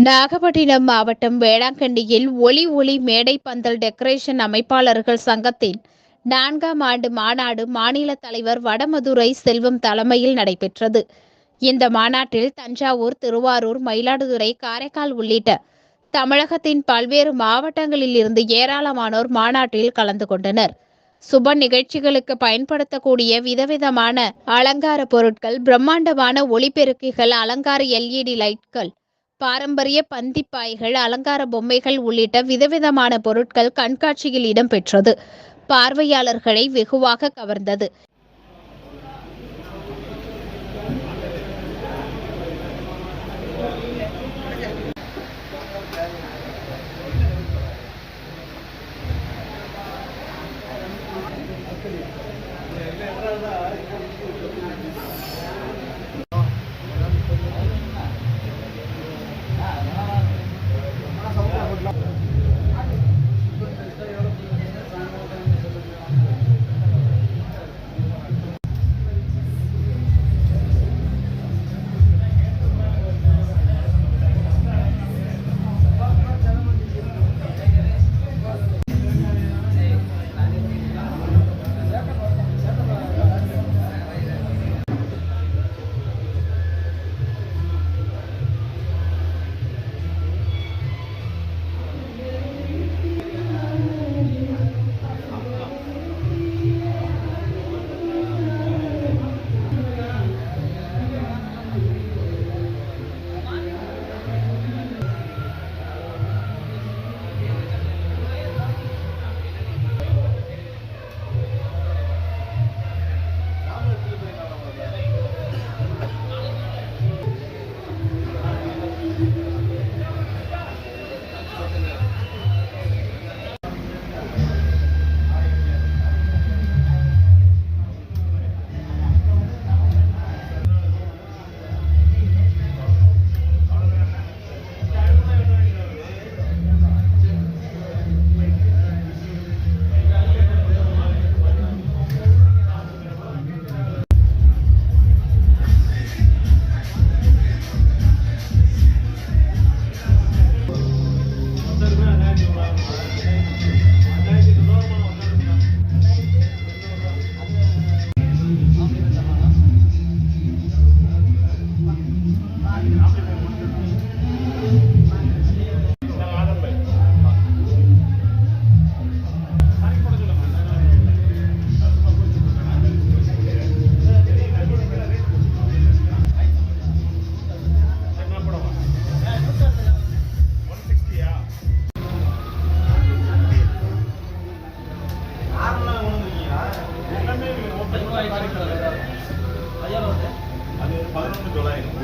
நாகப்பட்டினம் மாவட்டம் வேளாங்கண்ணியில் ஒளி மேடை பந்தல் டெக்கரேஷன் அமைப்பாளர்கள் சங்கத்தின் 4ஆம் ஆண்டு மாநாடு மாநில தலைவர் வடமதுரை செல்வம் தலைமையில் நடைபெற்றது. இந்த மாநாட்டில் தஞ்சாவூர், திருவாரூர், மயிலாடுதுறை, காரைக்கால் உள்ளிட்ட தமிழகத்தின் பல்வேறு மாவட்டங்களில் இருந்து ஏராளமானோர் மாநாட்டில் கலந்து கொண்டனர். சுப நிகழ்ச்சிகளுக்கு பயன்படுத்தக்கூடிய விதவிதமான அலங்கார பொருட்கள், பிரம்மாண்டமான ஒளிபெருக்கிகள், அலங்கார LED லைட்கள், பாரம்பரிய பந்திப்பாய்கள், அலங்கார பொம்மைகள் உள்ளிட்ட விதவிதமான பொருட்கள் கண்காட்சியில் இடம்பெற்றது. பார்வையாளர்களை வெகுவாக கவர்ந்தது. அது 11,900.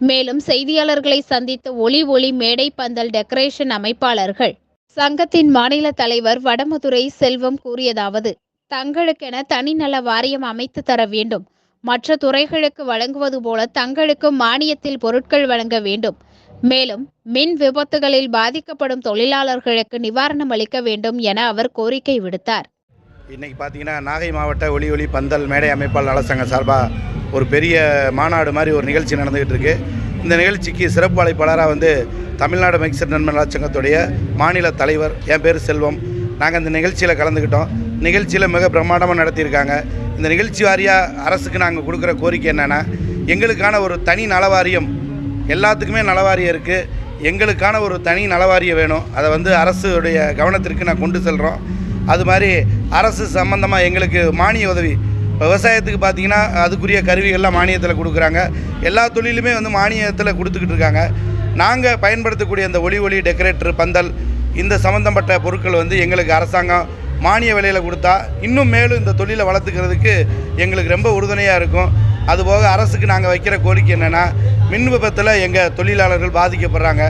மேலும் செய்தியாளர்களை சந்தித்த ஒளி மேடை பந்தல் டெக்கரேஷன் அமைப்பாளர்கள் சங்கத்தின் மாநில தலைவர் வடமதுரை செல்வம் கூறியதாவது, தங்களுக்கென தனிநல வாரியம் அமைத்து தர வேண்டும். மற்ற துறைகளுக்கு வழங்குவது போல தங்களுக்கும் மானியத்தில் பொருட்கள் வழங்க வேண்டும். மேலும் மின் விபத்துகளில் பாதிக்கப்படும் தொழிலாளர்களுக்கு நிவாரணம் அளிக்க வேண்டும் என அவர் கோரிக்கை விடுத்தார். இன்றைக்கி பார்த்தீங்கன்னா நாகை மாவட்ட ஒளி பந்தல் மேடை அமைப்பாளர் நலச்சங்க சார்பாக ஒரு பெரிய மாநாடு மாதிரி ஒரு நிகழ்ச்சி நடந்துகிட்டு இருக்கு. இந்த நிகழ்ச்சிக்கு சிறப்பு அழைப்பாளராக வந்து தமிழ்நாடு மைக்செட் நண்பர் நலச்சங்கத்துடைய மாநில தலைவர், என் பேர் செல்வம், நாங்கள் இந்த நிகழ்ச்சியில் கலந்துக்கிட்டோம். நிகழ்ச்சியில் மிக பிரம்மாண்டமாக நடத்தியிருக்காங்க. இந்த நிகழ்ச்சி வாரியாக அரசுக்கு நாங்கள் கொடுக்குற கோரிக்கை என்னென்னா, எங்களுக்கான ஒரு தனி நலவாரியம், எல்லாத்துக்குமே நலவாரியம் இருக்குது, எங்களுக்கான ஒரு தனி நலவாரியம் வேணும். அதை வந்து அரசுடைய கவனத்திற்கு நான் கொண்டு செல்கிறோம். அது மாதிரி அரசு சம்மந்தமாக எங்களுக்கு மானிய உதவி, விவசாயத்துக்கு பார்த்திங்கன்னா அதுக்குரிய கருவிகள்லாம் மானியத்தில் கொடுக்குறாங்க. எல்லா தொழிலுமே வந்து மானியத்தில் கொடுத்துக்கிட்டு இருக்காங்க. நாங்கள் பயன்படுத்தக்கூடிய இந்த ஒளி டெக்கரேட்டர் பந்தல் இந்த சம்மந்தப்பட்ட பொருட்கள் வந்து எங்களுக்கு அரசாங்கம் மானிய விலையில் கொடுத்தா இன்னும் மேலும் இந்த தொழிலை வளர்த்துக்கிறதுக்கு எங்களுக்கு ரொம்ப உறுதுணையாக இருக்கும். அதுபோக அரசுக்கு நாங்கள் வைக்கிற கோரிக்கை என்னென்னா, மின் விபத்தில் எங்கள் தொழிலாளர்கள் பாதிக்கப்படுறாங்க.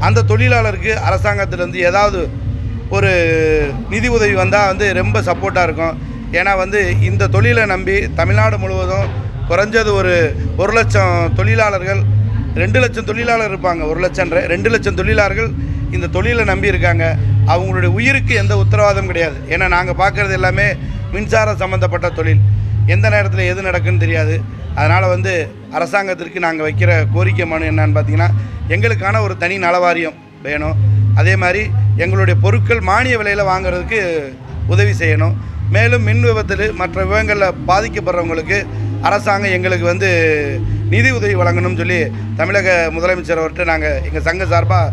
அந்த தொழிலாளருக்கு அரசாங்கத்திலேருந்து ஏதாவது ஒரு நிதி உதவி வந்தால் வந்து ரொம்ப சப்போர்ட்டாக இருக்கும். ஏன்னா வந்து இந்த தொழிலை நம்பி தமிழ்நாடு முழுவதும் குறைஞ்சது ஒரு 1 லட்சம் தொழிலாளர்கள், 2 லட்சம் தொழிலாளர் இருப்பாங்க. 1 லட்சம் 2 லட்சம் தொழிலாளர்கள் இந்த தொழிலை நம்பி இருக்காங்க. அவங்களுடைய உயிருக்கு எந்த உத்தரவாதம் கிடையாது. ஏன்னா நாங்கள் பார்க்குறது எல்லாமே மின்சாரம் சம்மந்தப்பட்ட தொழில், எந்த நேரத்தில் எது நடக்குன்னு தெரியாது. அதனால் வந்து அரசாங்கத்திற்கு நாங்கள் வைக்கிற கோரிக்கை மனு என்னன்னு பார்த்தீங்கன்னா, எங்களுக்கான ஒரு தனி நலவாரியம் வேணும். அதே மாதிரி எங்களுடைய பொருட்கள் மானிய விலையில் வாங்குறதுக்கு உதவி செய்யணும். மேலும் மின் விபத்தில் மற்ற விபங்களில் பாதிக்கப்படுறவங்களுக்கு அரசாங்கம் எங்களுக்கு வந்து நிதி உதவி வழங்கணும்னு சொல்லி தமிழக முதலமைச்சர் அவர்கிட்ட நாங்கள் எங்கள் சங்க சார்பாக